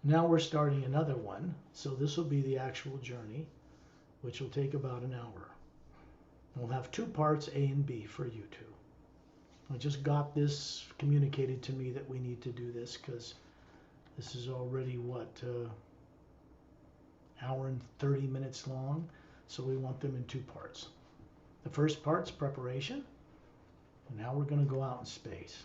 Now we're starting another one. So this will be the actual journey, which will take about an hour. We'll have two parts, A and B, for you two. I just got this communicated to me that we need to do this because this is already hour and 30 minutes long. So we want them in two parts. The first part's preparation. Now we're going to go out in space.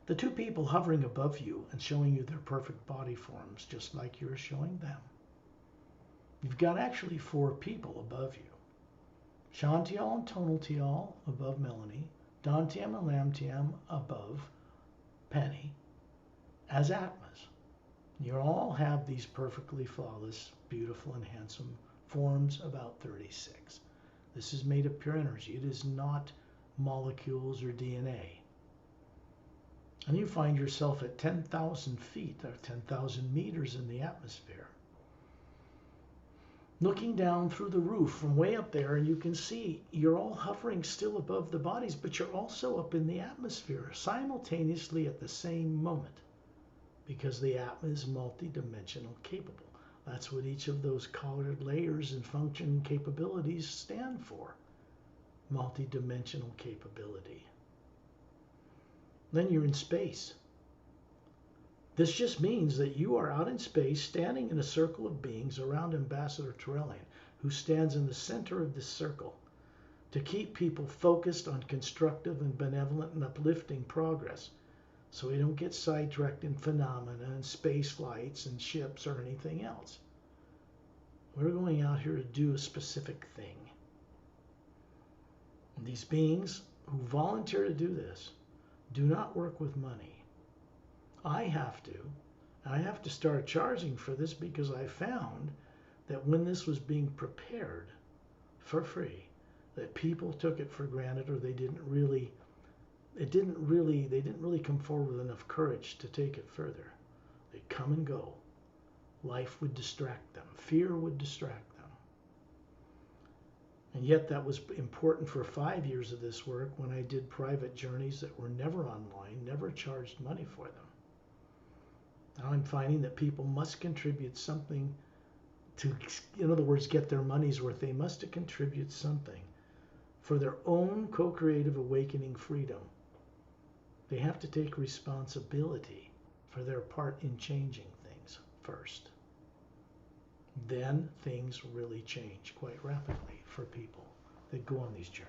The two people hovering above you and showing you their perfect body forms, just like you're showing them. You've got actually four people above you. Shantial and Tonaltial above Melanie, Dantiam and Lamtiam above Penni, as Atmas. You all have these perfectly flawless, beautiful, and handsome forms, about 36. This is made of pure energy. It is not molecules or DNA. And you find yourself at 10,000 feet or 10,000 meters in the atmosphere. Looking down through the roof from way up there, and you can see you're all hovering still above the bodies, but you're also up in the atmosphere simultaneously at the same moment, because the Atma is multidimensional capable. That's what each of those colored layers and function capabilities stand for. Multidimensional capability. Then you're in space. This just means that you are out in space, standing in a circle of beings around Ambassador Turellian, who stands in the center of this circle to keep people focused on constructive and benevolent and uplifting progress, so we don't get sidetracked in phenomena and space flights and ships or anything else. We're going out here to do a specific thing. And these beings who volunteer to do this do not work with money. I have to start charging for this, because I found that when this was being prepared for free, that people took it for granted, or they didn't really come forward with enough courage to take it further. They'd come and go. Life would distract them. Fear would distract them. And yet that was important for 5 years of this work, when I did private journeys that were never online, never charged money for them. Now I'm finding that people must contribute something to, in other words, get their money's worth. They must contribute something for their own co-creative awakening freedom. They have to take responsibility for their part in changing things first. Then things really change quite rapidly for people that go on these journeys.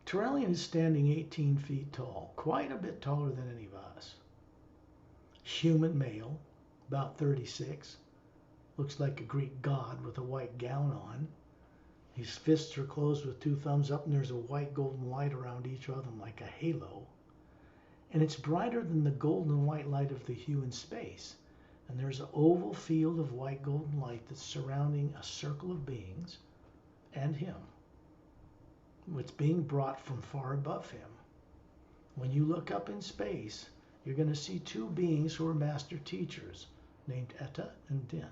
Turellian is standing 18 feet tall, quite a bit taller than any of us. Human male, about 36, looks like a Greek god with a white gown on. His fists are closed with two thumbs up, and there's a white golden light around each of them like a halo. And it's brighter than the golden and white light of the hue in space. And there's an oval field of white golden light that's surrounding a circle of beings and him. It's being brought from far above him. When you look up in space, you're going to see two beings who are master teachers, named Etta and Din.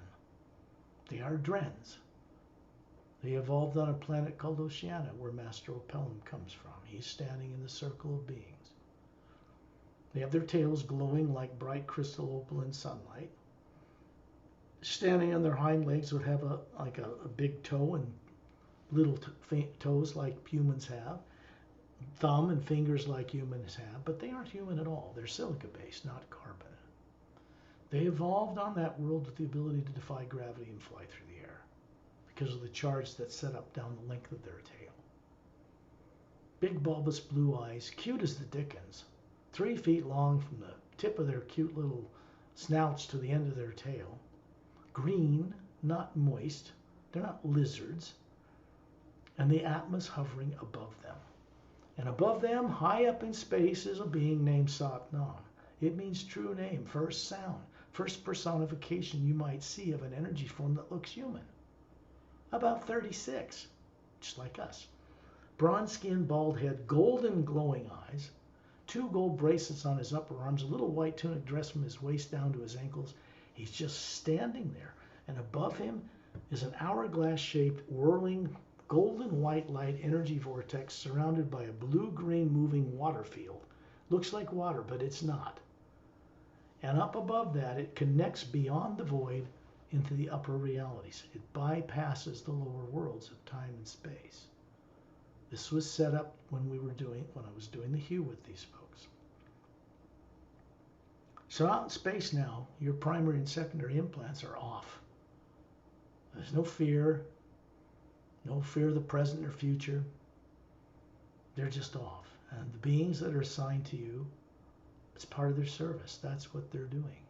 They are Drens. They evolved on a planet called Oceania, where Master Opelum comes from. He's standing in the circle of beings. They have their tails glowing like bright crystal opal in sunlight. Standing on their hind legs would have a big toe and little toes like humans have, thumb and fingers like humans have, but they aren't human at all. They're silica-based, not carbon. They evolved on that world with the ability to defy gravity and fly through the air because of the charge that's set up down the length of their tail. Big bulbous blue eyes, cute as the dickens, 3 feet long from the tip of their cute little snouts to the end of their tail. Green, not moist. They're not lizards. And the Atma's hovering above them. And above them, high up in space, is a being named Sat Nam. It means true name, first sound, first personification you might see of an energy form that looks human. About 36, just like us. Bronze skin, bald head, golden glowing eyes, 2 gold bracelets on his upper arms, a little white tunic dress from his waist down to his ankles. He's just standing there. And above him, is an hourglass-shaped, whirling, golden white light energy vortex surrounded by a blue-green moving water field. Looks like water, but it's not. And up above that, it connects beyond the void into the upper realities. It bypasses the lower worlds of time and space. This was set up when I was doing the hue with these folks. So out in space now, your primary and secondary implants are off. There's no fear of the present or future. They're just off. And the beings that are assigned to you, it's part of their service. That's what they're doing.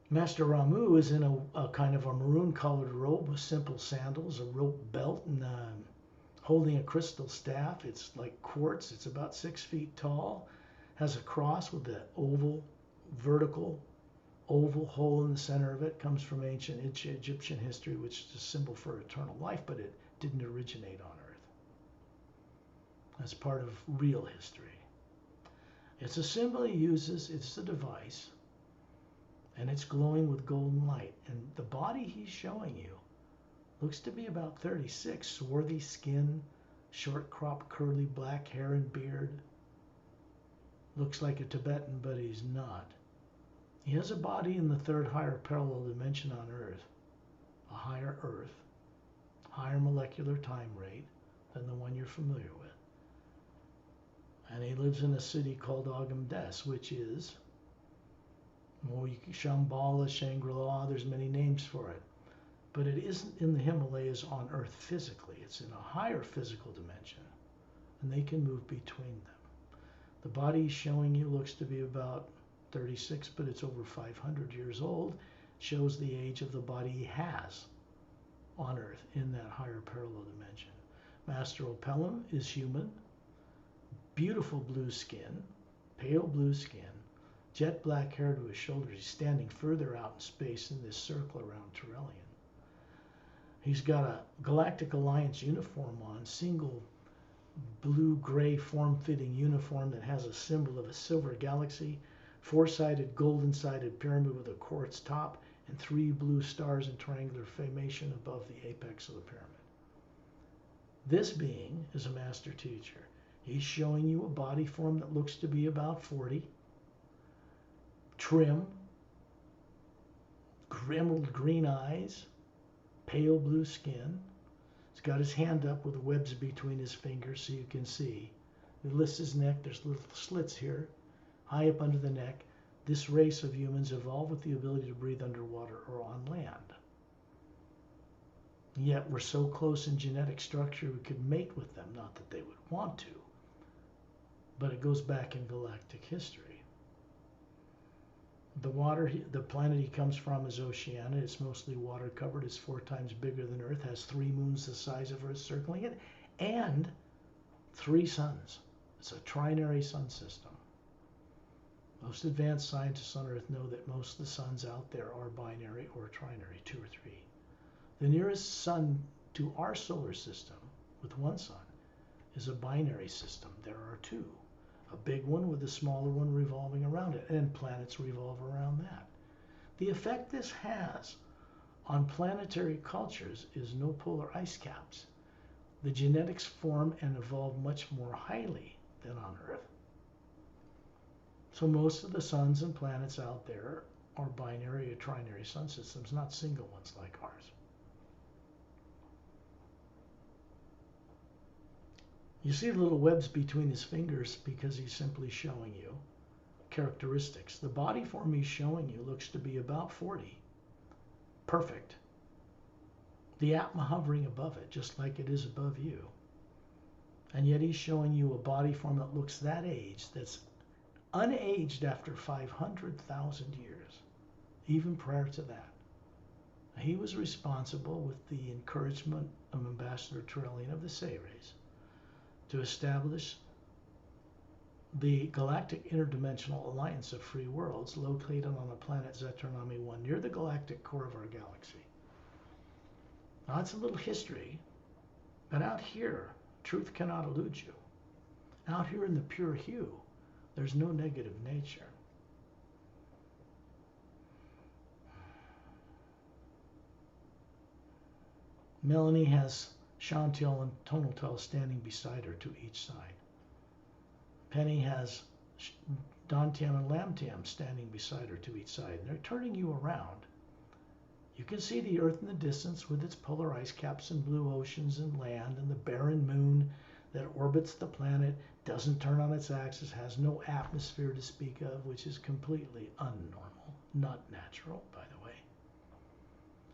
Master Ramu is in a kind of a maroon-colored robe with simple sandals, a rope belt, and holding a crystal staff. It's like quartz. It's about 6 feet tall. Has a cross with the vertical oval hole in the center of it. Comes from ancient Egyptian history, which is a symbol for eternal life, but it didn't originate on Earth. That's part of real history. It's a symbol he uses. It's a device. And it's glowing with golden light. And the body he's showing you looks to be about 36. Swarthy skin, short cropped curly black hair and beard. Looks like a Tibetan, but he's not. He has a body in the third higher parallel dimension on Earth. A higher Earth. Higher molecular time rate than the one you're familiar with. And he lives in a city called Agamdes, which is Shambhala, Shangri-La, there's many names for it. But it isn't in the Himalayas on Earth physically. It's in a higher physical dimension. And they can move between them. The body he's showing you looks to be about 36, but it's over 500 years old. Shows the age of the body he has on Earth in that higher parallel dimension. Master Opelum is human. Beautiful blue skin, pale blue skin. Jet black hair to his shoulders. He's standing further out in space in this circle around Turelian. He's got a Galactic Alliance uniform on, single blue-gray form-fitting uniform that has a symbol of a silver galaxy, four-sided golden-sided pyramid with a quartz top, and 3 blue stars in triangular formation above the apex of the pyramid. This being is a master teacher. He's showing you a body form that looks to be about 40. Trim, emerald green eyes, pale blue skin. He's got his hand up with webs between his fingers so you can see. He lifts his neck. There's little slits here, high up under the neck. This race of humans evolved with the ability to breathe underwater or on land. And yet we're so close in genetic structure we could mate with them. Not that they would want to, but it goes back in galactic history. The planet he comes from is Oceania. It's mostly water covered. It's 4 times bigger than Earth. Has 3 moons the size of Earth circling it, and 3 suns. It's a trinary sun system. Most advanced scientists on Earth know that most of the suns out there are binary or trinary, 2 or 3. The nearest sun to our solar system, with 1 sun, is a binary system. There are 2. A big one with a smaller one revolving around it, and planets revolve around that. The effect this has on planetary cultures is no polar ice caps. The genetics form and evolve much more highly than on Earth. So most of the suns and planets out there are binary or trinary sun systems, not single ones like ours. You see the little webs between his fingers because he's simply showing you characteristics. The body form he's showing you looks to be about 40. Perfect. The Atma hovering above it, just like it is above you. And yet he's showing you a body form that looks that age, that's unaged after 500,000 years, even prior to that. He was responsible, with the encouragement of Ambassador Turelian of the Sayres, to establish the Galactic Interdimensional Alliance of Free Worlds located on the planet Zetarnami 1 near the galactic core of our galaxy. Now that's a little history, but out here, truth cannot elude you. Out here in the pure hue, there's no negative nature. Melanie has Chantel and Tonaltel standing beside her to each side. Penni has Dantian and Lamtiam standing beside her to each side. And they're turning you around. You can see the Earth in the distance with its polar ice caps and blue oceans and land and the barren moon that orbits the planet, doesn't turn on its axis, has no atmosphere to speak of, which is completely unnormal, not natural, by the way.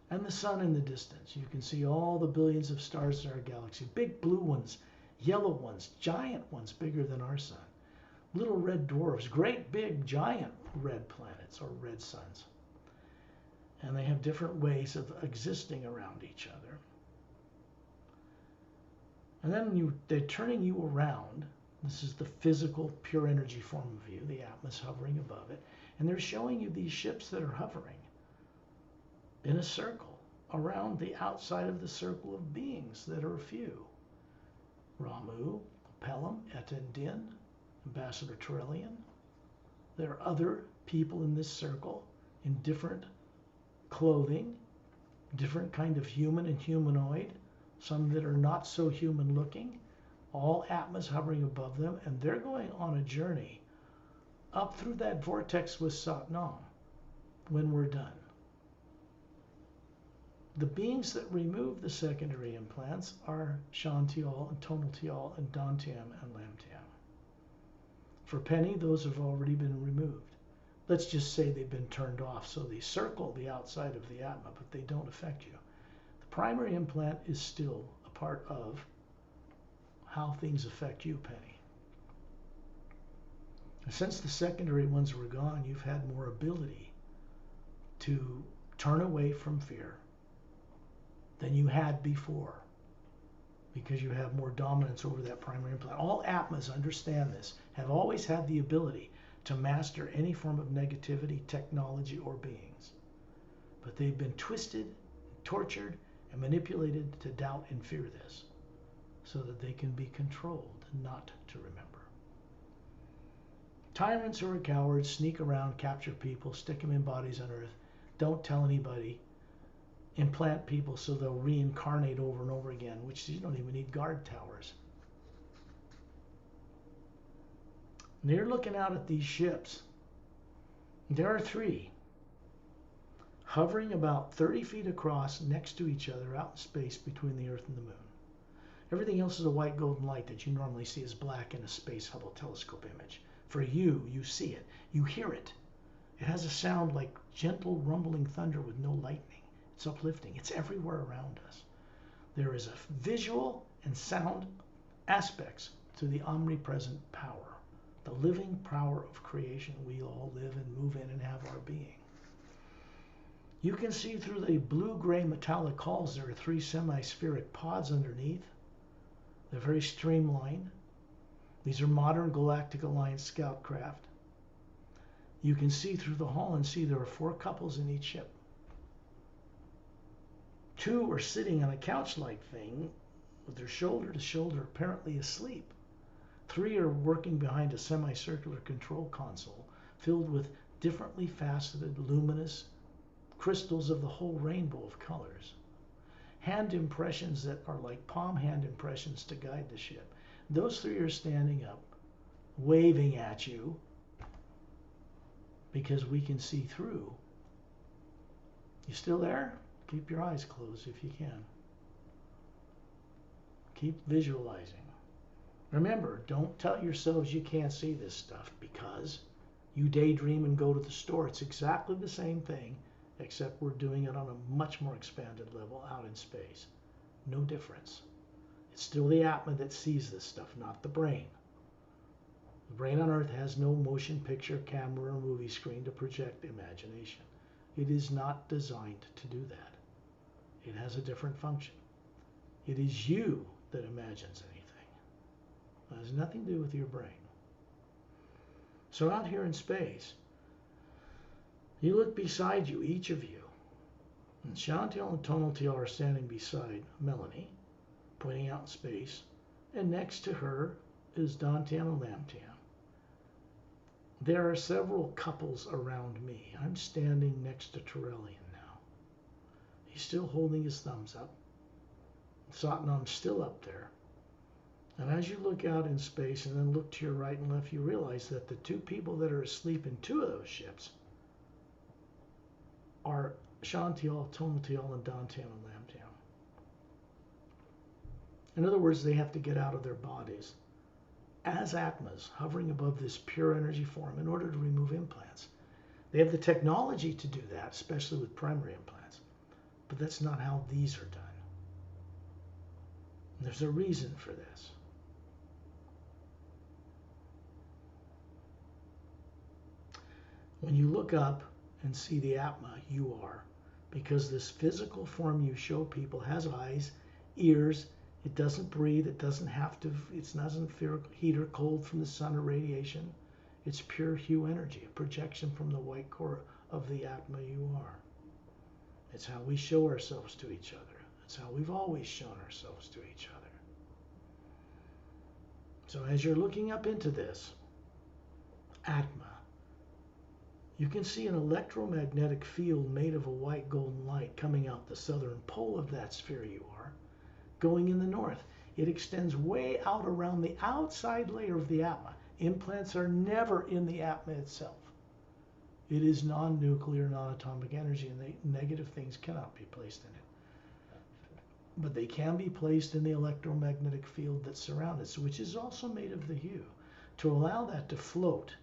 And the sun in the distance. You can see all the billions of stars in our galaxy, big blue ones, yellow ones, giant ones bigger than our sun, little red dwarfs, great big giant red planets or red suns. And they have different ways of existing around each other. And then they're turning you around. This is the physical, pure energy form of you, the Atmos hovering above it. And they're showing you these ships that are hovering in a circle around the outside of the circle of beings that are few. Ramu, Pelham, Etta and Din, Ambassador Torellian. There are other people in this circle in different clothing, different kind of human and humanoid, some that are not so human looking, all Atmos hovering above them, and they're going on a journey up through that vortex with Satnam when we're done. The beings that remove the secondary implants are Shantial and Tonaltial and Dantiam and Lamtiam. For Penni, those have already been removed. Let's just say they've been turned off, so they circle the outside of the Atma, but they don't affect you. The primary implant is still a part of how things affect you, Penni. And since the secondary ones were gone, you've had more ability to turn away from fear than you had before, because you have more dominance over that primary implant. All Atmas, understand this, have always had the ability to master any form of negativity, technology, or beings. But they've been twisted, tortured, and manipulated to doubt and fear this, so that they can be controlled, not to remember. Tyrants who are cowards sneak around, capture people, stick them in bodies on Earth, don't tell anybody, implant people so they'll reincarnate over and over again, which you don't even need guard towers. And they're looking out at these ships. There are 3 hovering about 30 feet across next to each other out in space between the Earth and the Moon. Everything else is a white golden light that you normally see as black in a Space Hubble telescope image. For you, you see it, you hear it. It has a sound like gentle rumbling thunder with no lightning. It's uplifting. It's everywhere around us. There is a visual and sound aspects to the omnipresent power, the living power of creation we all live and move in and have our being. You can see through the blue-gray metallic hulls there are 3 semi-spheric pods underneath. They're very streamlined. These are modern Galactic Alliance scout craft. You can see through the hull and see there are 4 couples in each ship. 2 are sitting on a couch-like thing with their shoulder to shoulder, apparently asleep. 3 are working behind a semicircular control console filled with differently faceted, luminous crystals of the whole rainbow of colors. Hand impressions that are like palm hand impressions to guide the ship. Those 3 are standing up, waving at you, because we can see through. You still there? Keep your eyes closed if you can. Keep visualizing. Remember, don't tell yourselves you can't see this stuff, because you daydream and go to the store. It's exactly the same thing, except we're doing it on a much more expanded level out in space. No difference. It's still the Atma that sees this stuff, not the brain. The brain on Earth has no motion picture camera or movie screen to project imagination. It is not designed to do that. It has a different function. It is you that imagines anything. It has nothing to do with your brain. So out here in space, you look beside you, each of you, and Chantel and Tonaltial are standing beside Melanie, pointing out in space, and next to her is Dantian and Lamtiam. There are several couples around me. I'm standing next to Torellian now. He's still holding his thumbs up. Satnam's still up there. And as you look out in space and then look to your right and left, you realize that the two people that are asleep in two of those ships are Shantial, Tonatial, and Dantian and Lamtian. In other words, they have to get out of their bodies as Atmas hovering above this pure energy form in order to remove implants. They have the technology to do that, especially with primary implants. But that's not how these are done. And there's a reason for this. When you look up and see the Atma, you are. Because this physical form you show people has eyes, ears, it doesn't breathe, it doesn't feel heat or cold from the sun or radiation. It's pure hue energy, a projection from the white core of the Atma you are. It's how we show ourselves to each other. It's how we've always shown ourselves to each other. So as you're looking up into this Atma, you can see an electromagnetic field made of a white golden light coming out the southern pole of that sphere you are, going in the north. It extends way out around the outside layer of the Atma. Implants are never in the Atma itself. It is non-nuclear, non-atomic energy, and negative things cannot be placed in it. But they can be placed in the electromagnetic field that surrounds it, which is also made of the hue, to allow that to float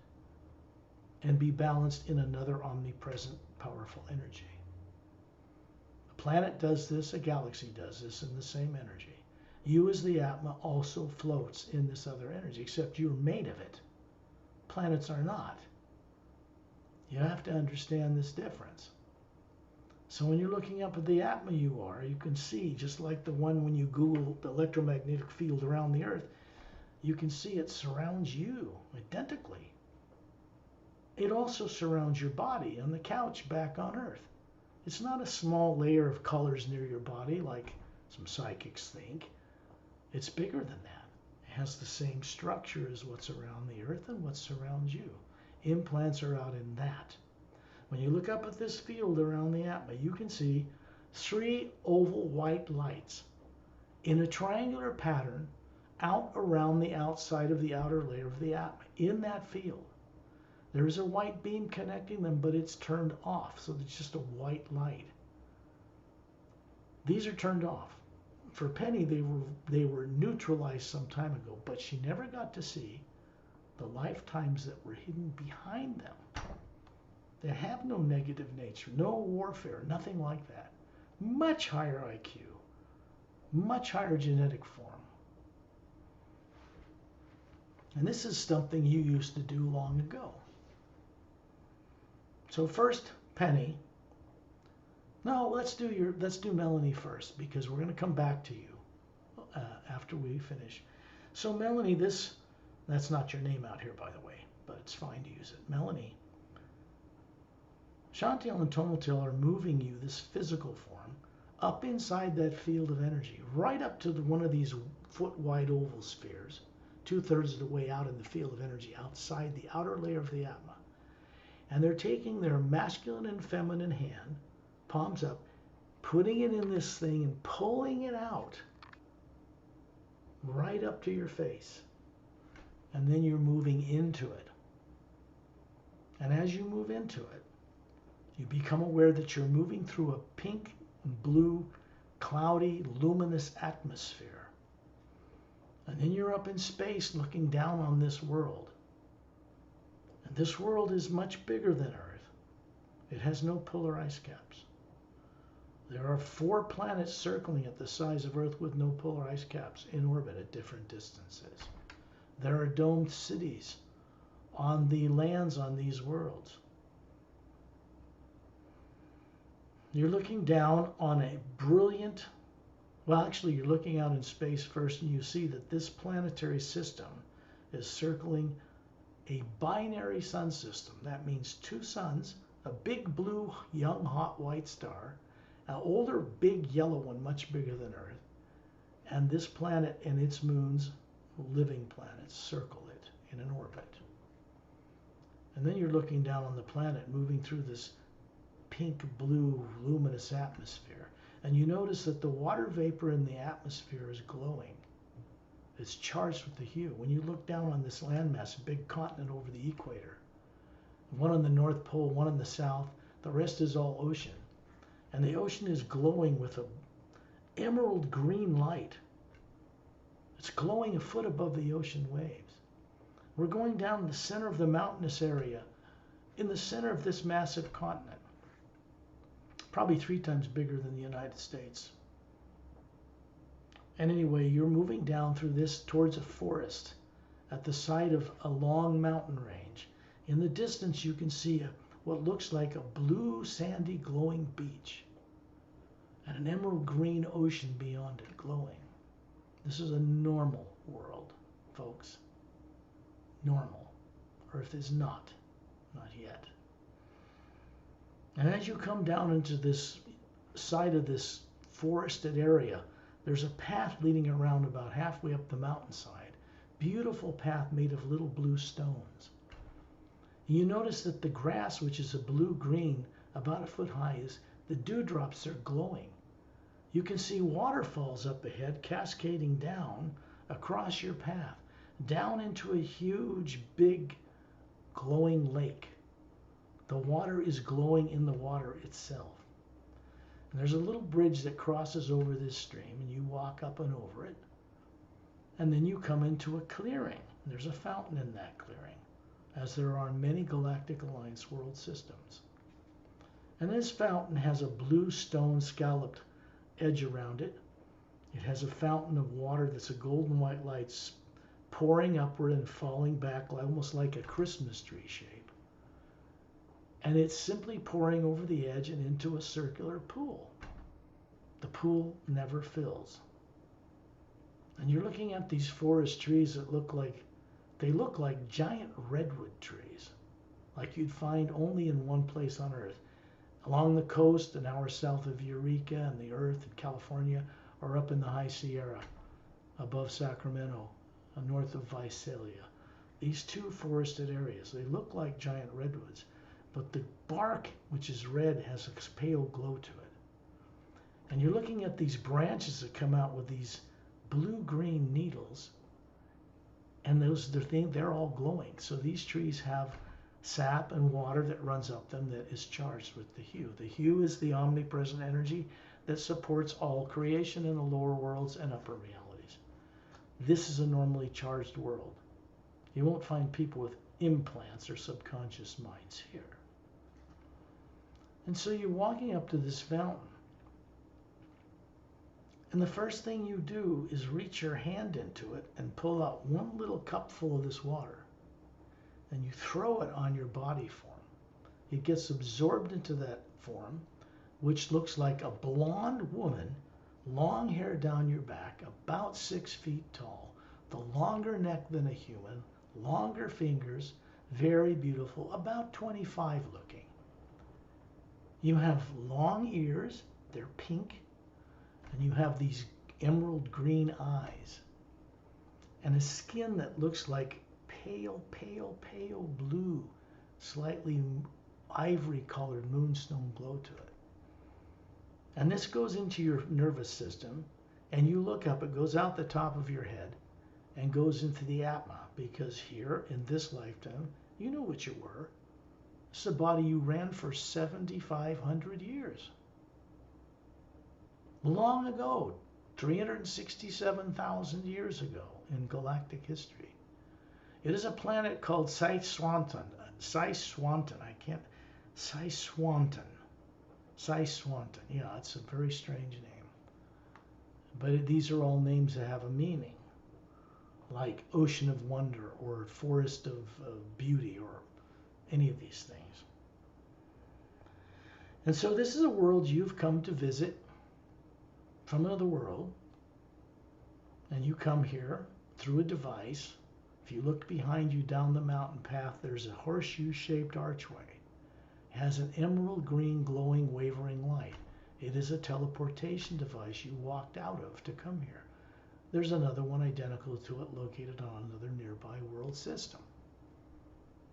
and be balanced in another omnipresent, powerful energy. A planet does this, a galaxy does this in the same energy. You as the Atma also floats in this other energy, except you're made of it. Planets are not. You have to understand this difference. So when you're looking up at the Atma you are, you can see, just like the one when you Google the electromagnetic field around the Earth, you can see it surrounds you identically. It also surrounds your body on the couch back on Earth. It's not a small layer of colors near your body like some psychics think. It's bigger than that. It has the same structure as what's around the Earth and what surrounds you. Implants are out in that. When you look up at this field around the Atma, you can see 3 oval white lights in a triangular pattern out around the outside of the outer layer of the Atma. In that field, there is a white beam connecting them, but it's turned off, so it's just a white light. These are turned off. For Penni, they were neutralized some time ago, but she never got to see the lifetimes that were hidden behind them. They have no negative nature, no warfare, nothing like that. Much higher IQ, much higher genetic form. And this is something you used to do long ago. So first, Penni. No, let's do Melanie first, because we're going to come back to you after we finish. So Melanie, that's not your name out here, by the way, but it's fine to use it. Melanie, Shantiel and Tonatiel are moving you, this physical form, up inside that field of energy, right up to one of these foot-wide oval spheres, 2/3 of the way out in the field of energy, outside the outer layer of the Atma. And they're taking their masculine and feminine hand, palms up, putting it in this thing and pulling it out right up to your face. And then you're moving into it. And as you move into it, you become aware that you're moving through a pink and blue, cloudy, luminous atmosphere. And then you're up in space looking down on this world. And this world is much bigger than Earth. It has no polar ice caps. There are 4 planets circling at the size of Earth with no polar ice caps in orbit at different distances. There are domed cities on the lands on these worlds. You're looking down on a brilliant, well, actually, you're looking out in space first, and you see that this planetary system is circling a binary sun system. That means 2 suns, a big blue, young, hot white star, an older, big yellow one, much bigger than Earth, and this planet and its moons, living planets, circle it in an orbit. And then you're looking down on the planet, moving through this pink, blue, luminous atmosphere. And you notice that the water vapor in the atmosphere is glowing. It's charged with the hue. When you look down on this landmass, a big continent over the equator, one on the North Pole, one in the South, the rest is all ocean. And the ocean is glowing with a emerald green light. It's glowing a foot above the ocean waves. We're going down the center of the mountainous area, in the center of this massive continent, probably 3 times bigger than the United States. And anyway, you're moving down through this towards a forest at the side of a long mountain range. In the distance, you can see what looks like a blue, sandy, glowing beach and an emerald green ocean beyond it glowing. This is a normal world, folks. Normal. Earth is not yet. And as you come down into this side of this forested area, there's a path leading around about halfway up the mountainside. Beautiful path made of little blue stones. You notice that the grass, which is a blue-green, about a foot high, the dewdrops are glowing. You can see waterfalls up ahead cascading down across your path, down into a huge, big, glowing lake. The water is glowing in the water itself. And there's a little bridge that crosses over this stream, and you walk up and over it. And then you come into a clearing. There's a fountain in that clearing, as there are in many Galactic Alliance world systems. And this fountain has a blue stone scalloped edge around it. It has a fountain of water that's a golden white light pouring upward and falling back almost like a Christmas tree shape. And it's simply pouring over the edge and into a circular pool. The pool never fills. And you're looking at these forest trees that look like giant redwood trees, like you'd find only in one place on Earth. Along the coast, an hour south of Eureka and the Earth in California, or up in the High Sierra above Sacramento, north of Visalia. These 2 forested areas, they look like giant redwoods, but the bark, which is red, has a pale glow to it. And you're looking at these branches that come out with these blue-green needles, and they're all glowing. So these trees have sap and water that runs up them that is charged with the hue. The hue is the omnipresent energy that supports all creation in the lower worlds and upper realities. This is a normally charged world. You won't find people with implants or subconscious minds here. And so you're walking up to this fountain. And the first thing you do is reach your hand into it and pull out one little cupful of this water. And you throw it on your body form. It gets absorbed into that form, which looks like a blonde woman, long hair down your back, about 6 feet tall, the longer neck than a human, longer fingers, very beautiful, about 25 looking. You have long ears, they're pink, and you have these emerald green eyes, and a skin that looks like pale, pale, pale blue, slightly ivory-colored moonstone glow to it. And this goes into your nervous system, and you look up, it goes out the top of your head and goes into the Atma, because here in this lifetime, you know what you were. It's a body you ran for 7,500 years. Long ago, 367,000 years ago in galactic history. It is a planet called Siswanton. Yeah, it's a very strange name. But these are all names that have a meaning, like Ocean of Wonder or Forest of Beauty or any of these things. And so this is a world you've come to visit from another world, and you come here through a device. If you look behind you down the mountain path, there's a horseshoe-shaped archway. It has an emerald green glowing wavering light. It is a teleportation device you walked out of to come here. There's another one identical to it located on another nearby world system.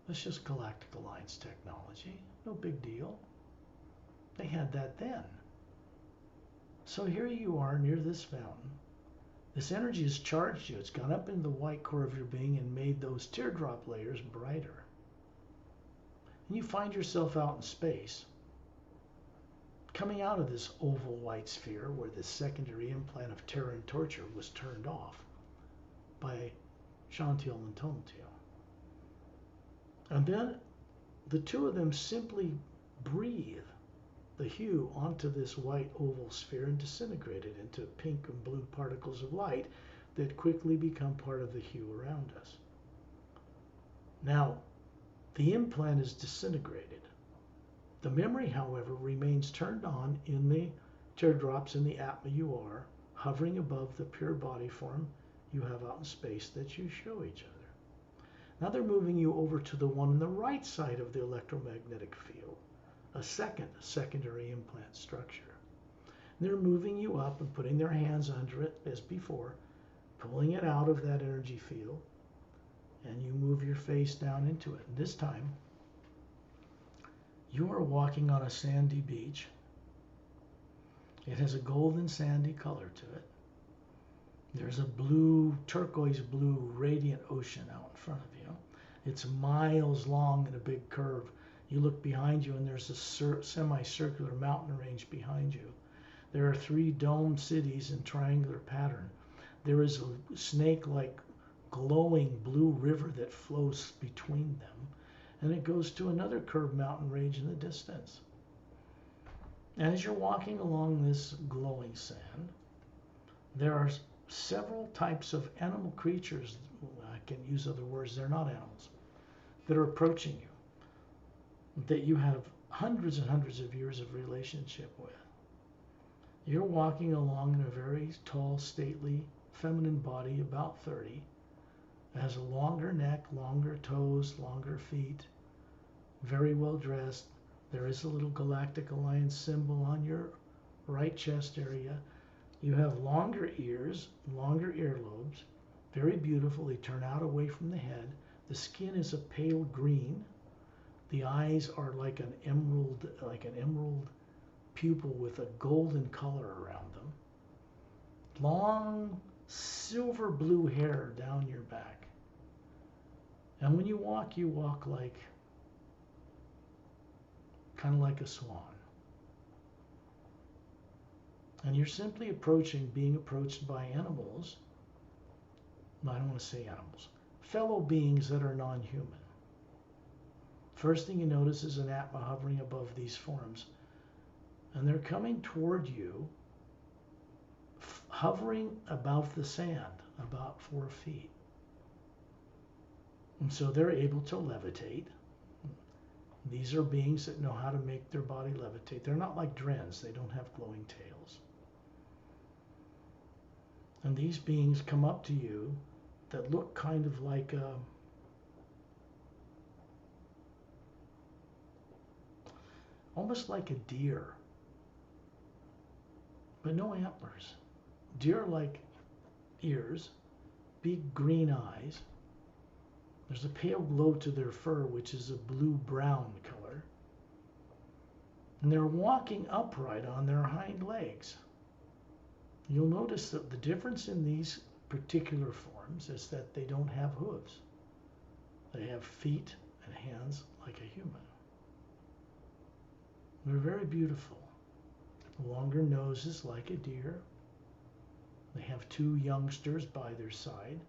It's just Galactic Alliance technology. No big deal. They had that then. So here you are near this fountain. This energy has charged you. It's gone up into the white core of your being and made those teardrop layers brighter. And you find yourself out in space, coming out of this oval white sphere where the secondary implant of terror and torture was turned off by Chantil and Tontiel. And then the two of them simply breathe the hue onto this white oval sphere and disintegrate it into pink and blue particles of light that quickly become part of the hue around us. Now, the implant is disintegrated. The memory, however, remains turned on in the teardrops in the Atma you are, hovering above the pure body form you have out in space that you show each other. Now they're moving you over to the one on the right side of the electromagnetic field, a secondary implant structure. And they're moving you up and putting their hands under it as before, pulling it out of that energy field, and you move your face down into it. And this time, you are walking on a sandy beach. It has a golden sandy color to it. There's a blue, turquoise blue, radiant ocean out in front of you. It's miles long in a big curve. You look behind you and there's a semicircular mountain range behind you. There are 3 domed cities in triangular pattern. There is a snake-like glowing blue river that flows between them, and it goes to another curved mountain range in the distance. And as you're walking along this glowing sand, there are several types of animal creatures, I can use other words, they're not animals, that are approaching you, that you have hundreds and hundreds of years of relationship with. You're walking along in a very tall, stately, feminine body, about 30. It has a longer neck, longer toes, longer feet, very well dressed. There is a little Galactic Alliance symbol on your right chest area. You have longer ears, longer earlobes, very beautiful. They turn out away from the head. The skin is a pale green. The eyes are like an emerald pupil with a golden color around them. Long silver blue hair down your back. And when you walk like kind of like a swan. And you're simply being approached by animals. No, I don't want to say animals. Fellow beings that are non-human. First thing you notice is an Atma hovering above these forms. And they're coming toward you, hovering above the sand, about 4 feet. And so they're able to levitate. These are beings that know how to make their body levitate. They're not like drens. They don't have glowing tails. And these beings come up to you that look kind of like almost like a deer, but no antlers. Deer-like ears, big green eyes. There's a pale glow to their fur, which is a blue-brown color. And they're walking upright on their hind legs. You'll notice that the difference in these particular forms is that they don't have hooves. They have feet and hands like a human. They're very beautiful. Longer noses like a deer. They have 2 youngsters by their side,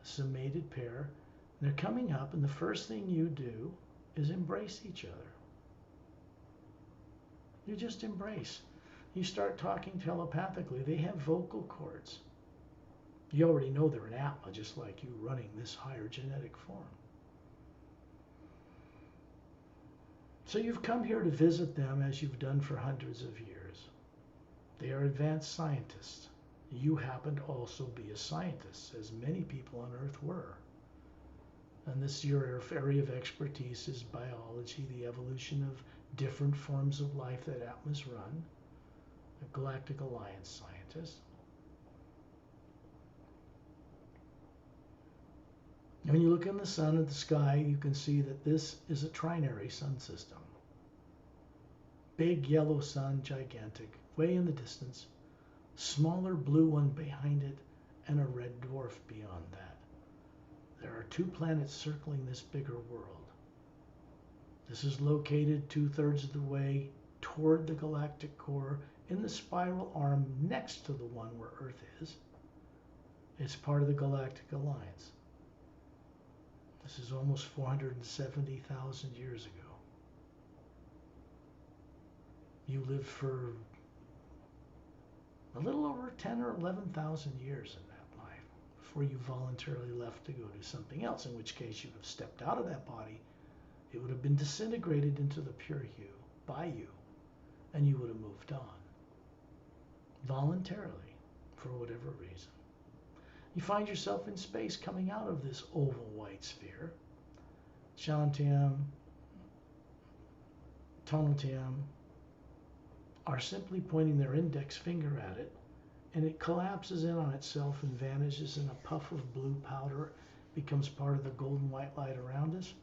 a somated pair. They're coming up, and the first thing you do is embrace each other. You just embrace. You start talking telepathically. They have vocal cords. You already know they're an Atma, just like you running this higher genetic form. So you've come here to visit them as you've done for hundreds of years. They are advanced scientists. You happen to also be a scientist, as many people on Earth were. And your area of expertise is biology, the evolution of different forms of life that Atmas run, a Galactic Alliance scientist. When you look in the sun at the sky, you can see that this is a trinary sun system. Big yellow sun, gigantic, way in the distance. smaller blue one behind it, and a red dwarf beyond that. There are 2 planets circling this bigger world. This is located 2/3 of the way toward the galactic core in the spiral arm next to the one where Earth is. It's part of the Galactic Alliance. This is almost 470,000 years ago. You lived for a little over 10 or 11,000 years in that life before you voluntarily left to go do something else, in which case you would have stepped out of that body. It would have been disintegrated into the pure hue by you, and you would have moved on voluntarily for whatever reason. You find yourself in space coming out of this oval white sphere. Shantiam, Tonatiam are simply pointing their index finger at it, and it collapses in on itself and vanishes in a puff of blue powder, becomes part of the golden white light around us.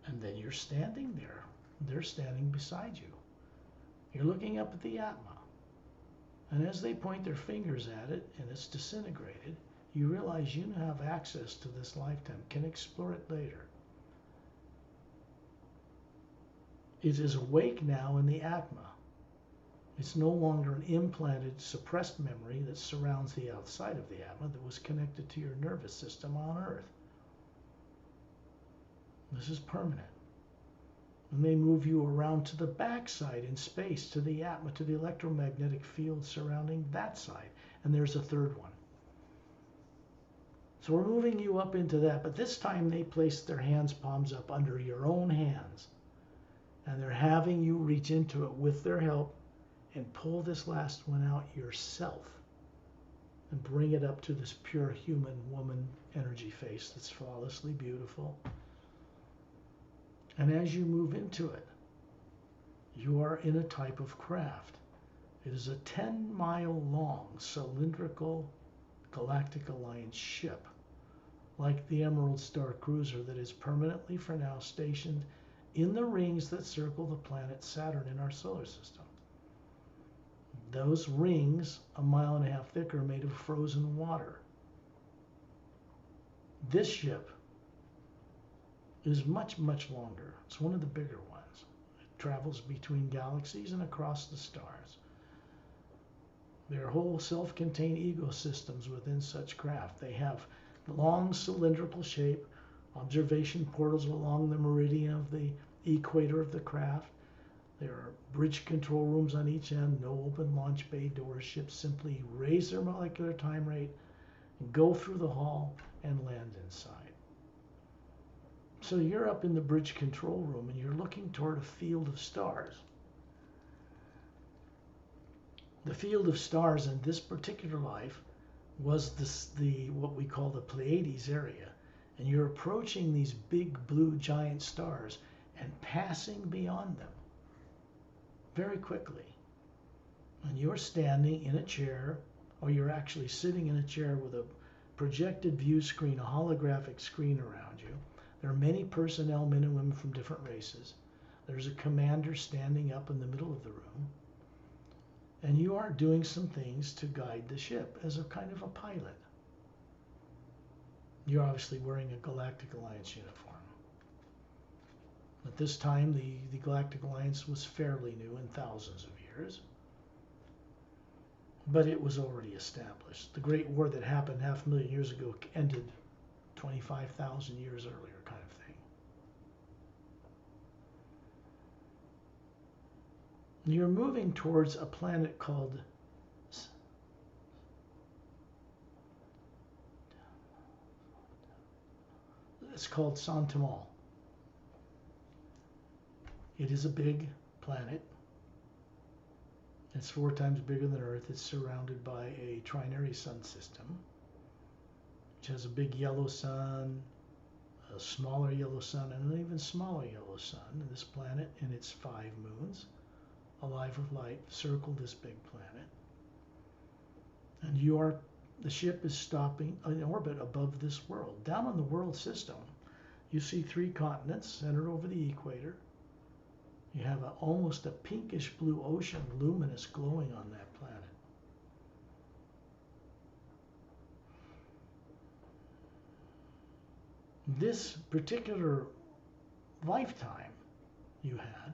And then you're standing there. They're standing beside you. You're looking up at the Atma. And as they point their fingers at it and it's disintegrated, you realize you now have access to this lifetime, can explore it later. It is awake now in the Atma. It's no longer an implanted, suppressed memory that surrounds the outside of the Atma that was connected to your nervous system on Earth. This is permanent. And they move you around to the backside in space, to the Atma, to the electromagnetic field surrounding that side. And there's a third one. So we're moving you up into that, but this time they place their hands, palms up under your own hands. And they're having you reach into it with their help and pull this last one out yourself and bring it up to this pure human woman energy face that's flawlessly beautiful. And as you move into it, you are in a type of craft. It is a 10-mile-long cylindrical Galactic Alliance ship, like the Emerald Star Cruiser that is permanently for now stationed in the rings that circle the planet Saturn in our solar system. Those rings, 1.5 miles thick, are made of frozen water. This ship is much, much longer. It's one of the bigger ones. It travels between galaxies and across the stars. There are whole self-contained ecosystems within such craft. They have long cylindrical shape, observation portals along the meridian of the equator of the craft. There are bridge control rooms on each end, no open launch bay doors. Ships simply raise their molecular time rate, go through the hall, and land inside. So you're up in the bridge control room and you're looking toward a field of stars. The field of stars in this particular life was what we call the Pleiades area. And you're approaching these big blue giant stars and passing beyond them very quickly. And you're standing in a chair, or you're actually sitting in a chair with a projected view screen, a holographic screen around you. There are many personnel, men and women from different races. There's a commander standing up in the middle of the room. And you are doing some things to guide the ship as a kind of a pilot. You're obviously wearing a Galactic Alliance uniform. At this time, the Galactic Alliance was fairly new in thousands of years. But it was already established. The Great War that happened 500,000 years ago ended 25,000 years earlier, kind of thing. You're moving towards a planet called Santimal. It is a big planet. It's 4 times bigger than Earth. It's surrounded by a trinary sun system, which has a big yellow sun, a smaller yellow sun, and an even smaller yellow sun. And this planet and its 5 moons, alive with light, circle this big planet. And the ship is stopping in orbit above this world. Down on the world system, you see 3 continents centered over the equator. You have almost a pinkish blue ocean, luminous, glowing on that This particular lifetime you had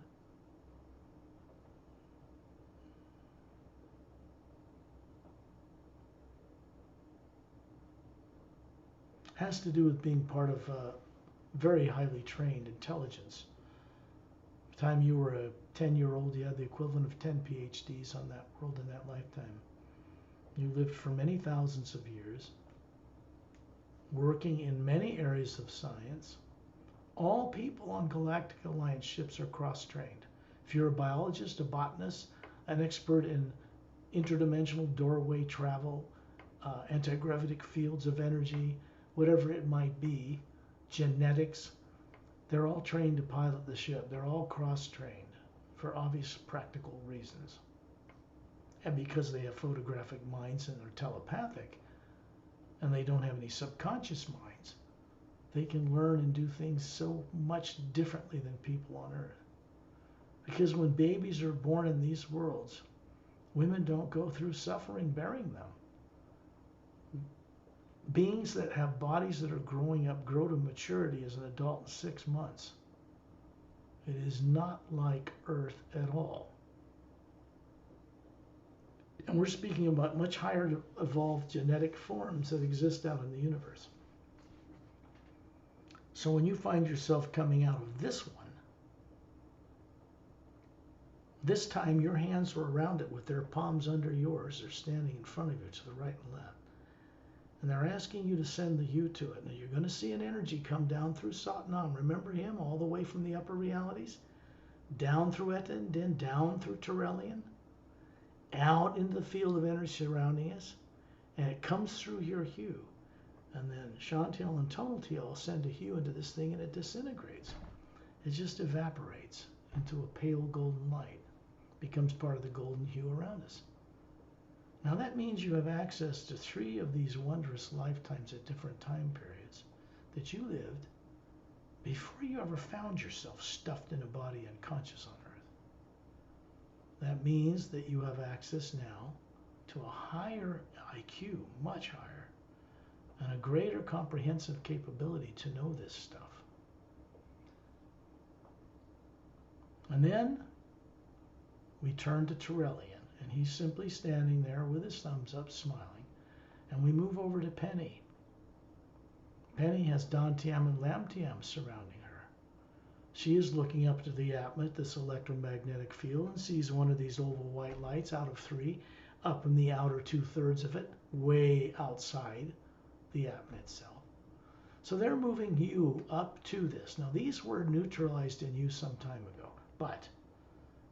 has to do with being part of a very highly trained intelligence. The time you were a 10-year-old, you had the equivalent of 10 PhDs on that world in that lifetime. You lived for many thousands of years, working in many areas of science. All people on Galactic Alliance ships are cross-trained. If you're a biologist, a botanist, an expert in interdimensional doorway travel, anti-gravitic fields of energy, whatever it might be, genetics, they're all trained to pilot the ship. They're all cross-trained for obvious practical reasons. And because they have photographic minds and are telepathic, and they don't have any subconscious minds, they can learn and do things so much differently than people on Earth. Because when babies are born in these worlds, women don't go through suffering bearing them. Beings that have bodies that are growing up grow to maturity as an adult in 6 months. It is not like Earth at all. And we're speaking about much higher evolved genetic forms that exist out in the universe. So when you find yourself coming out of this one, this time your hands are around it with their palms under yours. They're standing in front of you to the right and left. And they're asking you to send the you to it. Now you're going to see an energy come down through Satnam. Remember him all the way from the upper realities? Down through Eta and Din, down through Turelian, out into the field of energy surrounding us. And it comes through your hue. And then Chantel and Tonaltiel send a hue into this thing and it disintegrates. It just evaporates into a pale golden light. Becomes part of the golden hue around us. Now that means you have access to 3 of these wondrous lifetimes at different time periods that you lived before you ever found yourself stuffed in a body and conscious on Earth. That means that you have access now to a higher IQ, much higher, and a greater comprehensive capability to know this stuff. And then we turn to Turelian. And he's simply standing there with his thumbs up, smiling. And we move over to Penni. Penni has Dantiam and Lamtiam surrounding her. She is looking up to the Atmit, this electromagnetic field, and sees one of these oval white lights out of 3 up in the outer 2/3 of it, way outside the Atmit itself. So they're moving you up to this. Now these were neutralized in you some time ago, but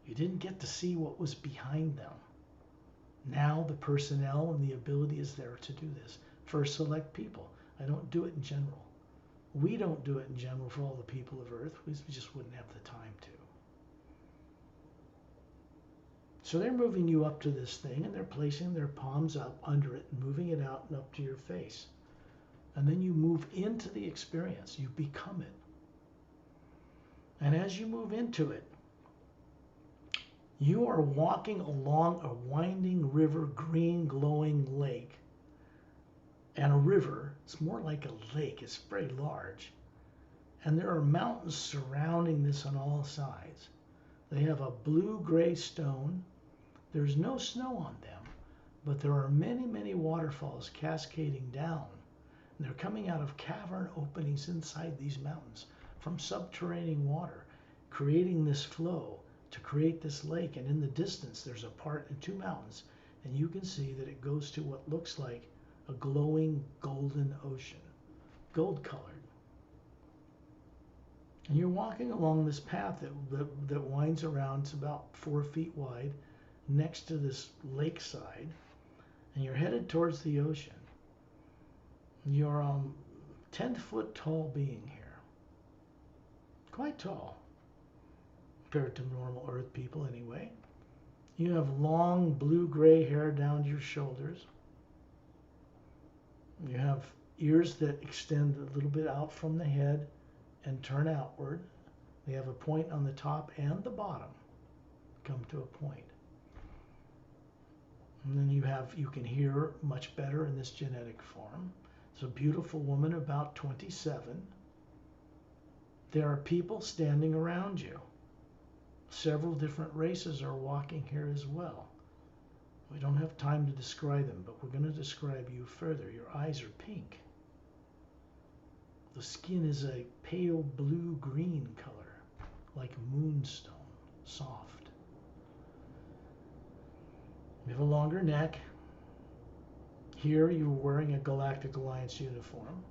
you didn't get to see what was behind them. Now the personnel and the ability is there to do this for select people. I don't do it in general. We don't do it in general for all the people of Earth. We just wouldn't have the time to. So they're moving you up to this thing and they're placing their palms up under it and moving it out and up to your face. And then you move into the experience. You become it. And as you move into it, you are walking along a winding river, green glowing lake. And a river, it's more like a lake, it's very large. And there are mountains surrounding this on all sides. They have a blue-gray stone. There's no snow on them, but there are many, many waterfalls cascading down. And they're coming out of cavern openings inside these mountains from subterranean water, creating this flow to create this lake. And in the distance, there's a part in 2 mountains, and you can see that it goes to what looks like a glowing golden ocean, gold-colored. And you're walking along this path that winds around. It's about 4 feet wide, next to this lakeside, and you're headed towards the ocean. You're a 10-foot tall being here, quite tall, compared to normal Earth people anyway. You have long blue-gray hair down to your shoulders. You have ears that extend a little bit out from the head and turn outward. They have a point on the top and the bottom, come to a point. And then you can hear much better in this genetic form. It's a beautiful woman, about 27. There are people standing around you. Several different races are walking here as well. We don't have time to describe them, but we're going to describe you further. Your eyes are pink. The skin is a pale blue-green color, like moonstone, soft. You have a longer neck. Here you're wearing a Galactic Alliance uniform.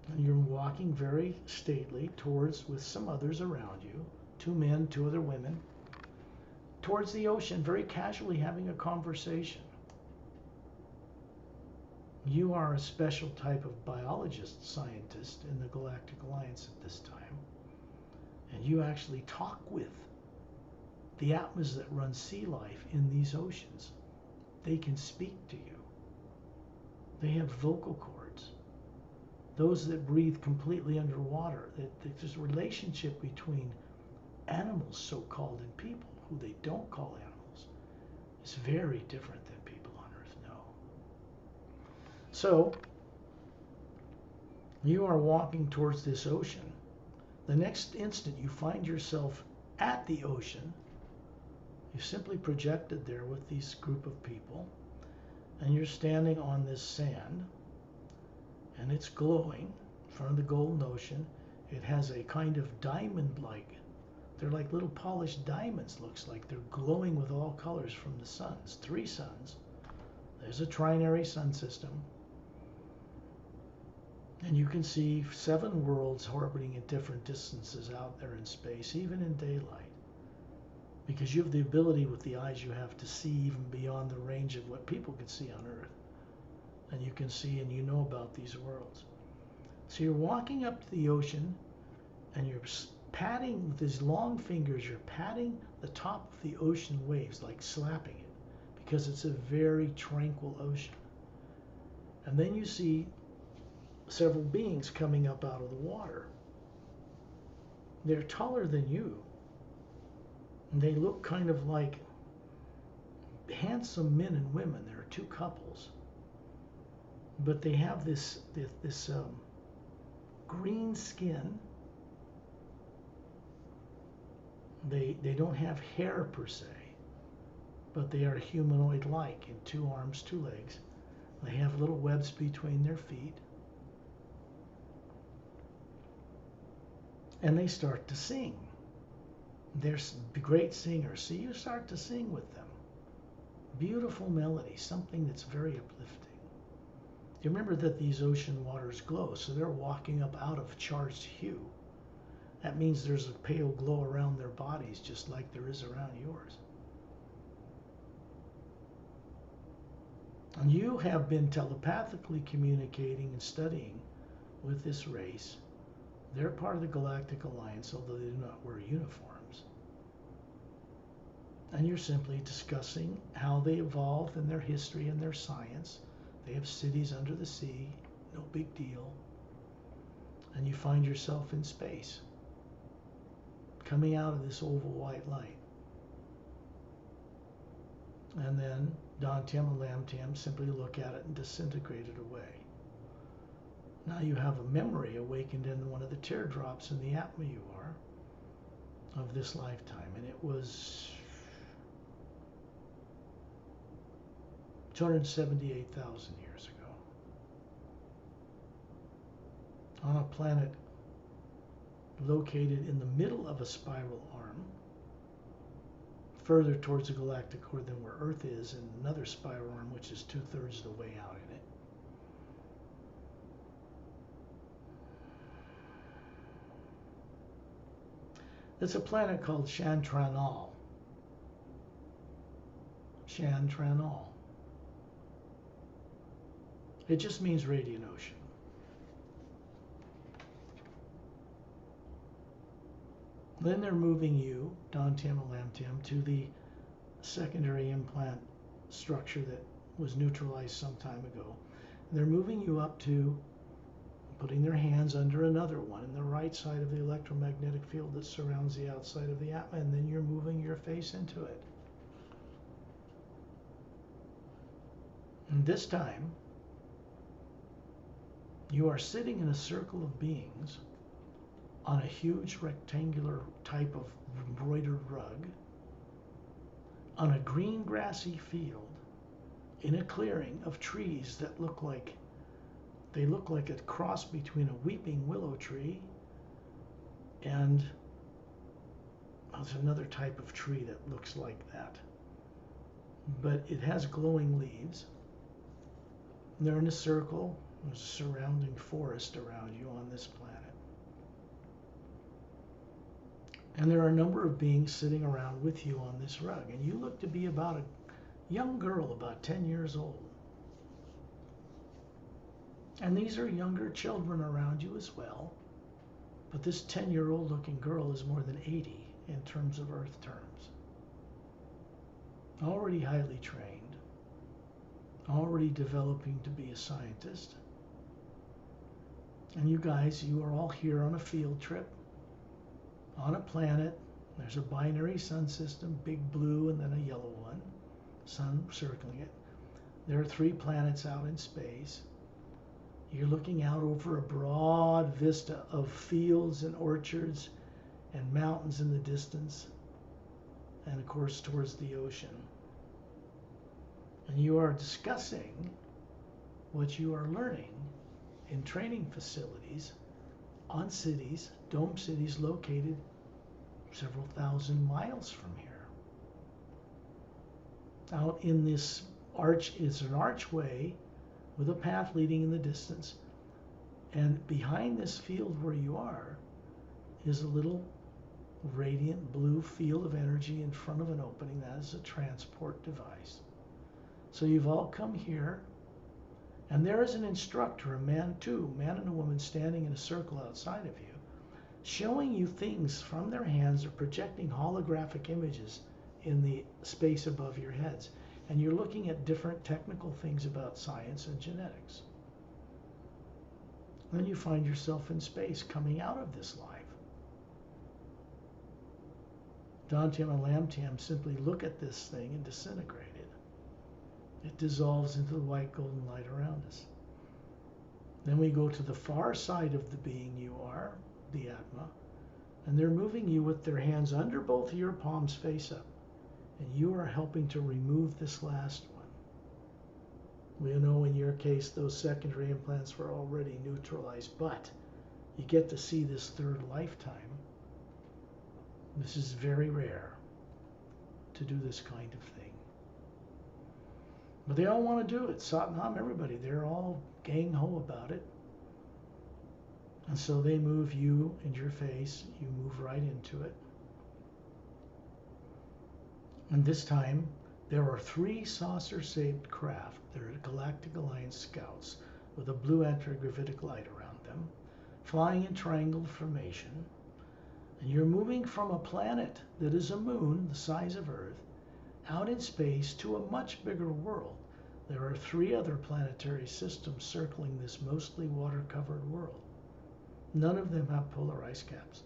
And you're walking very stately towards, with some others around you, 2 men, 2 other women, towards the ocean, very casually having a conversation. You are a special type of biologist scientist in the Galactic Alliance at this time, and you actually talk with the atmas that run sea life in these oceans. They can speak to you. They have vocal cords. Those that breathe completely underwater, there's a relationship between animals, so-called, and people, who they don't call animals, is very different than people on Earth know. So, you are walking towards this ocean. The next instant you find yourself at the ocean. You simply projected there with this group of people, and you're standing on this sand, and it's glowing in front of the golden ocean. It has a kind of diamond-like, they're like little polished diamonds, looks like. They're glowing with all colors from the suns, 3 suns. There's a trinary sun system. And you can see 7 worlds orbiting at different distances out there in space, even in daylight. Because you have the ability with the eyes you have to see even beyond the range of what people can see on Earth. And you can see and you know about these worlds. So you're walking up to the ocean, and you're patting with these long fingers, you're patting the top of the ocean waves, like slapping it, because it's a very tranquil ocean. And then you see several beings coming up out of the water. They're taller than you. And they look kind of like handsome men and women. There are 2 couples. But they have this green skin. They don't have hair per se, but they are humanoid-like in 2 arms, 2 legs. They have little webs between their feet. And they start to sing. They're great singers, so you start to sing with them. Beautiful melody, something that's very uplifting. You remember that these ocean waters glow, so they're walking up out of charged hue. That means there's a pale glow around their bodies, just like there is around yours. And you have been telepathically communicating and studying with this race. They're part of the Galactic Alliance, although they do not wear uniforms. And you're simply discussing how they evolved in their history and their science. They have cities under the sea, no big deal. And you find yourself in space, coming out of this oval white light. And then Dantium and Lamtium simply look at it and disintegrate it away. Now you have a memory awakened in one of the teardrops in the atma you are of this lifetime. And it was 278,000 years ago, on a planet located in the middle of a spiral arm, further towards the galactic core than where Earth is, and another spiral arm which is 2/3 of the way out in it. It's a planet called Chantranal. Chantranal. It just means radiant ocean. Then they're moving you, Dantium and Lamtium, to the secondary implant structure that was neutralized some time ago. And they're moving you up to putting their hands under another one in the right side of the electromagnetic field that surrounds the outside of the atma, and then you're moving your face into it. And this time, You are sitting in a circle of beings on a huge rectangular type of embroidered rug on a green grassy field in a clearing of trees that look like a cross between a weeping willow tree and there's another type of tree that looks like that. But it has glowing leaves. They're in a circle. There's a surrounding forest around you on this planet. And there are a number of beings sitting around with you on this rug. And you look to be about a young girl, about 10 years old. And these are younger children around you as well. But this 10-year-old looking girl is more than 80 in terms of Earth terms. Already highly trained. Already developing to be a scientist. And you guys, you are all here on a field trip. On a planet. There's a binary sun system, big blue and then a yellow one. Sun circling it. There are 3 planets out in space. You're looking out over a broad vista of fields and orchards and mountains in the distance, and of course towards the ocean. And you are discussing what you are learning in training facilities on cities, dome cities located several thousand miles from here. Out in this arch is an archway with a path leading in the distance. And behind this field where you are is a little radiant blue field of energy in front of an opening. That is a transport device. So you've all come here, and there is an instructor, a man and a woman standing in a circle outside of you, showing you things from their hands or projecting holographic images in the space above your heads. And you're looking at different technical things about science and genetics. Then you find yourself in space coming out of this life. Dantium and Lamtium simply look at this thing and disintegrate it. It dissolves into the white golden light around us. Then we go to the far side of the being you are, the Atma, and they're moving you with their hands under both of your palms face up. And you are helping to remove this last one. We know in your case those secondary implants were already neutralized, but you get to see this third lifetime. This is very rare to do this kind of thing. But they all want to do it. Satnam, everybody, they're all gang-ho about it. And so they move you and your face. You move right into it. And this time, there are 3 saucer-shaped craft. They're Galactic Alliance Scouts with a blue antigravitic light around them, flying in triangle formation. And you're moving from a planet that is a moon the size of Earth out in space to a much bigger world. There are 3 other planetary systems circling this mostly water-covered world. None of them have polar ice caps.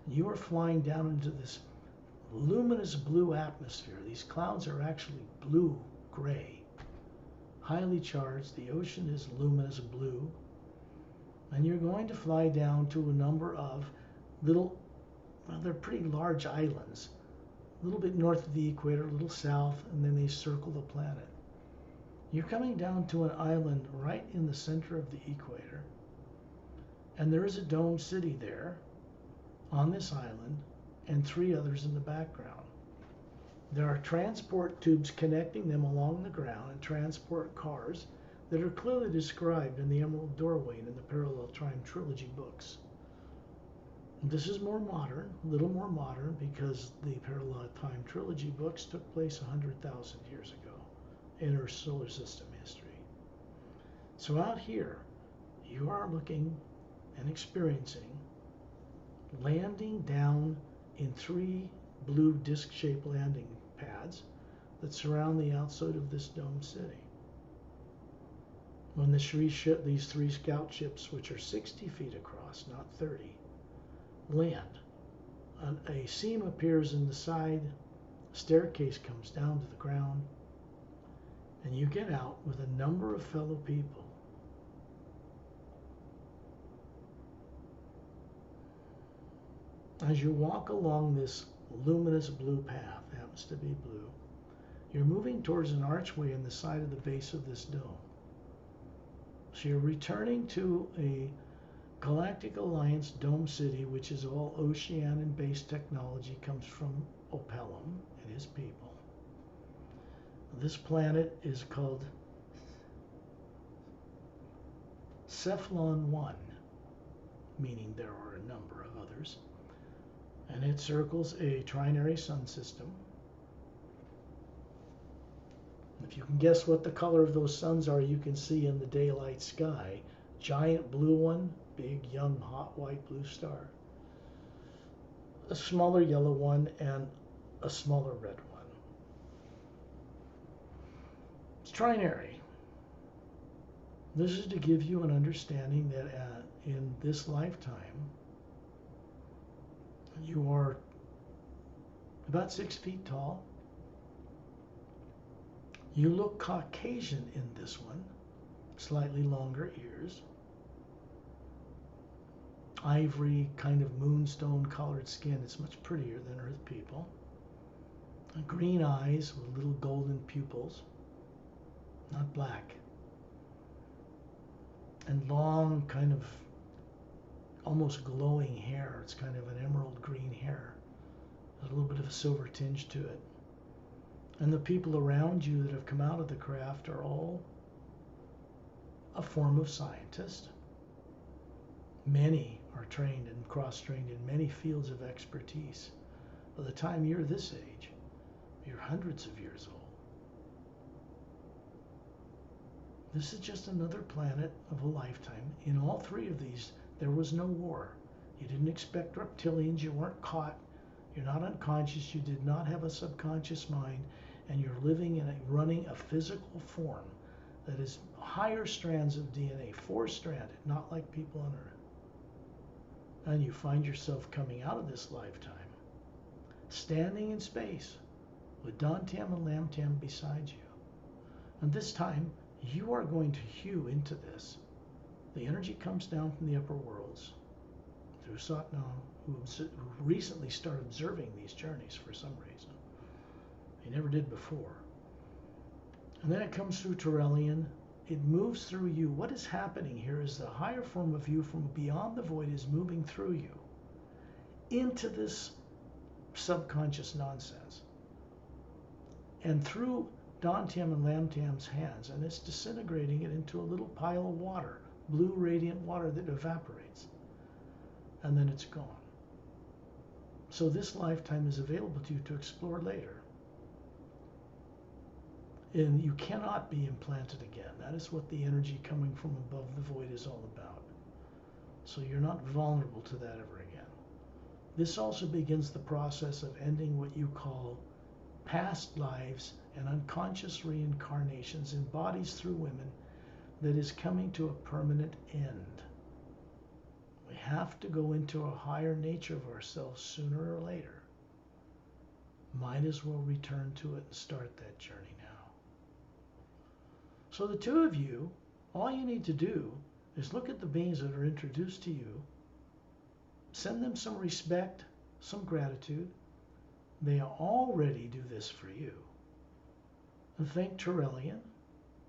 And you are flying down into this luminous blue atmosphere. These clouds are actually blue-gray, highly charged. The ocean is luminous blue. And you're going to fly down to a number of little, well, they're pretty large islands, a little bit north of the equator, a little south, and then they circle the planet. You're coming down to an island right in the center of the equator, and there is a dome city there on this island, and 3 others in the background. There are transport tubes connecting them along the ground and transport cars that are clearly described in the Emerald Doorway and in the Parallel Time Trilogy books. And this is more modern, a little more modern, because the Parallel Time Trilogy books took place 100,000 years ago in our solar system history. So out here, you are looking and experiencing landing down in 3 blue disc-shaped landing pads that surround the outside of this dome city. When these 3 scout ships, which are 60 feet across, not 30, land, a seam appears in the side, a staircase comes down to the ground, and you get out with a number of fellow people. As you walk along this luminous blue path, happens to be blue, you're moving towards an archway in the side of the base of this dome. So you're returning to a Galactic Alliance dome city, which is all Oceanian-based technology, comes from Opelum and his people. This planet is called Cephalon 1, meaning there are a number of others, and it circles a trinary sun system. If you can guess what the color of those suns are, you can see in the daylight sky. Giant blue one, big, young, hot, white blue star. A smaller yellow one, and a smaller red one. It's trinary. This is to give you an understanding that in this lifetime, you are about 6 feet tall. You look Caucasian in this one, slightly longer ears, ivory, kind of moonstone colored skin. It's much prettier than Earth people. Green eyes with little golden pupils, not black. And long, kind of almost glowing hair. It's kind of an emerald green hair. There's a little bit of a silver tinge to it. And the people around you that have come out of the craft are all a form of scientist. Many are trained and cross-trained in many fields of expertise. By the time you're this age, you're hundreds of years old. This is just another planet of a lifetime. In all 3 of these, there was no war. You didn't expect reptilians. You weren't caught. You're not unconscious. You did not have a subconscious mind. And you're living in running a physical form that is higher strands of DNA, 4-stranded, not like people on Earth. And you find yourself coming out of this lifetime, standing in space with Dantam and Lamtam beside you. And this time, you are going to hew into this. The energy comes down from the upper worlds through Satnam, who recently started observing these journeys for some reason. He never did before. And then it comes through Terrellian. It moves through you. What is happening here is the higher form of you from beyond the void is moving through you into this subconscious nonsense. And through Dantam and Lamtam's hands, and it's disintegrating it into a little pile of water, blue radiant water that evaporates. And then it's gone. So this lifetime is available to you to explore later. And you cannot be implanted again. That is what the energy coming from above the void is all about. So you're not vulnerable to that ever again. This also begins the process of ending what you call past lives and unconscious reincarnations in bodies through women that is coming to a permanent end. We have to go into a higher nature of ourselves sooner or later. Might as well return to it and start that journey now. So the 2 of you, all you need to do is look at the beings that are introduced to you, send them some respect, some gratitude. They already do this for you. And thank Terrellian.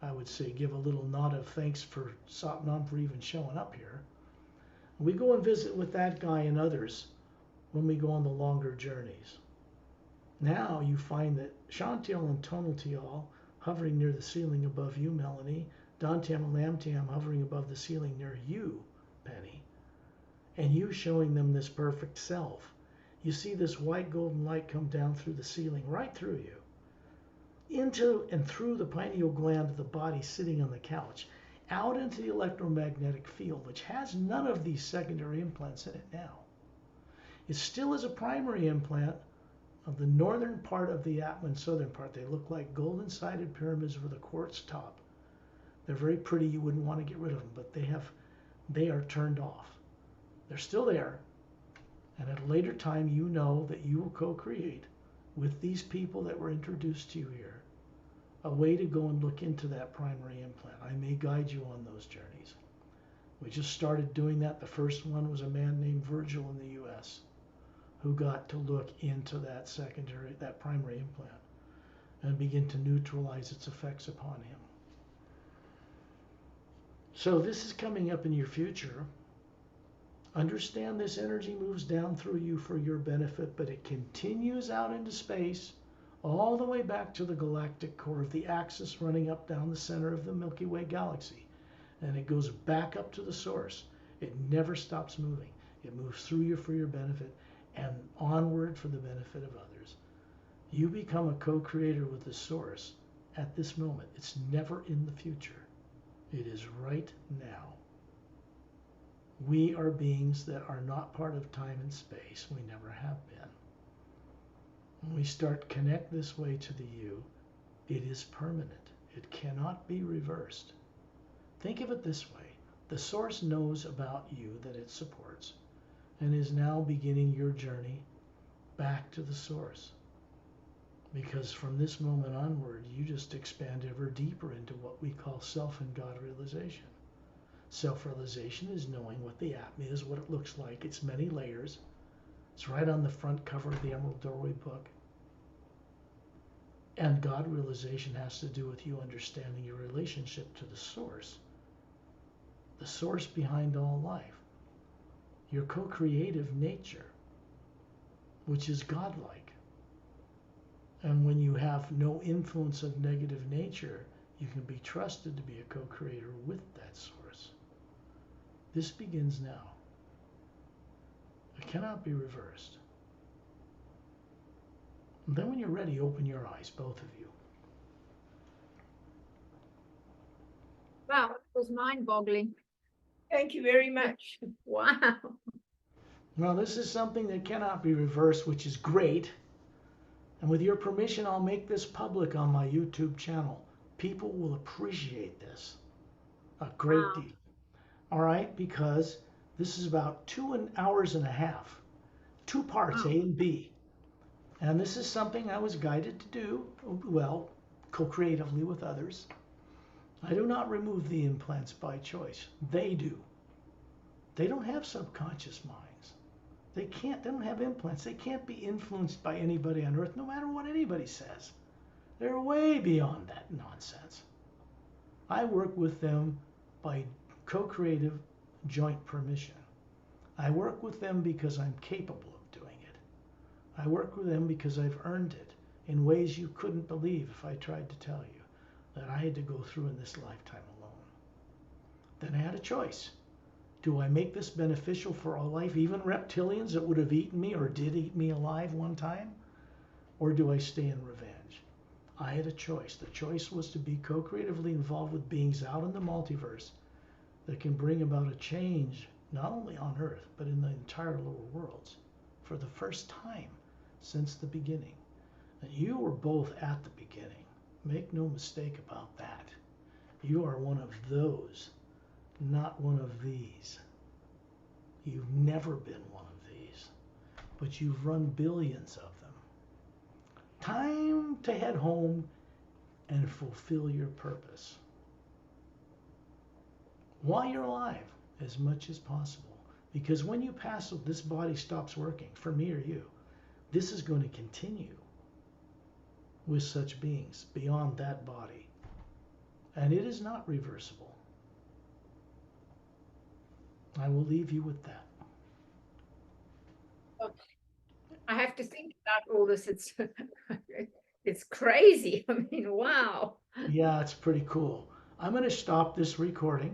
I would say give a little nod of thanks for Satnam for even showing up here. We go and visit with that guy and others when we go on the longer journeys. Now you find that Chantiel and Tonaltial hovering near the ceiling above you, Melanie, Dantam and Lamtam hovering above the ceiling near you, Penni, and you showing them this perfect self. You see this white golden light come down through the ceiling, right through you, into and through the pineal gland of the body sitting on the couch, out into the electromagnetic field, which has none of these secondary implants in it now. It still is a primary implant of the northern part of the atma and southern part. They look like golden-sided pyramids with a quartz top. They're very pretty. You wouldn't want to get rid of them, but they are turned off. They're still there. And at a later time, you know that you will co-create with these people that were introduced to you here a way to go and look into that primary implant. I may guide you on those journeys. We just started doing that. The first one was a man named Virgil in the U.S. who got to look into that primary implant and begin to neutralize its effects upon him. So this is coming up in your future. Understand this energy moves down through you for your benefit, but it continues out into space all the way back to the galactic core of the axis running up down the center of the Milky Way galaxy. And it goes back up to the source. It never stops moving. It moves through you for your benefit and onward for the benefit of others. You become a co-creator with the source at this moment. It's never in the future. It is right now. We are beings that are not part of time and space. We never have been. When we start connect this way to the you, it is permanent. It cannot be reversed. Think of it this way. The source knows about you that it supports and is now beginning your journey back to the source. Because from this moment onward, you just expand ever deeper into what we call self and God realization. Self-realization is knowing what the atom is, what it looks like, its many layers. It's right on the front cover of the Emerald Doorway book. And God realization has to do with you understanding your relationship to the source behind all life, your co-creative nature, which is godlike. And when you have no influence of negative nature, you can be trusted to be a co-creator with that source. This begins now. It cannot be reversed. And then when you're ready, open your eyes, both of you. Wow, it was mind-boggling. Thank you very much. Wow. Now, this is something that cannot be reversed, which is great. And with your permission, I'll make this public on my YouTube channel. People will appreciate this a great deal. All right, because this is about 2 hours and a half, 2 parts, A and B. And this is something I was guided to do, well, co-creatively with others. I do not remove the implants by choice. They do. They don't have subconscious minds. They don't have implants. They can't be influenced by anybody on earth, no matter what anybody says. They're way beyond that nonsense. I work with them by co-creative joint permission. I work with them because I'm capable of doing it. I work with them because I've earned it in ways you couldn't believe if I tried to tell you that I had to go through in this lifetime alone. Then I had a choice. Do I make this beneficial for all life, even reptilians that would have eaten me or did eat me alive one time? Or do I stay in revenge? I had a choice. The choice was to be co-creatively involved with beings out in the multiverse that can bring about a change, not only on Earth, but in the entire lower worlds, for the first time since the beginning. And you were both at the beginning. Make no mistake about that. You are one of those, not one of these. You've never been one of these, but you've run billions of them. Time to head home and fulfill your purpose while you're alive as much as possible. Because when you pass, this body stops working, for me or you, this is going to continue with such beings beyond that body. And it is not reversible. I will leave you with that. I have to think about all this. It's crazy. I mean, wow. Yeah, it's pretty cool. I'm going to stop this recording.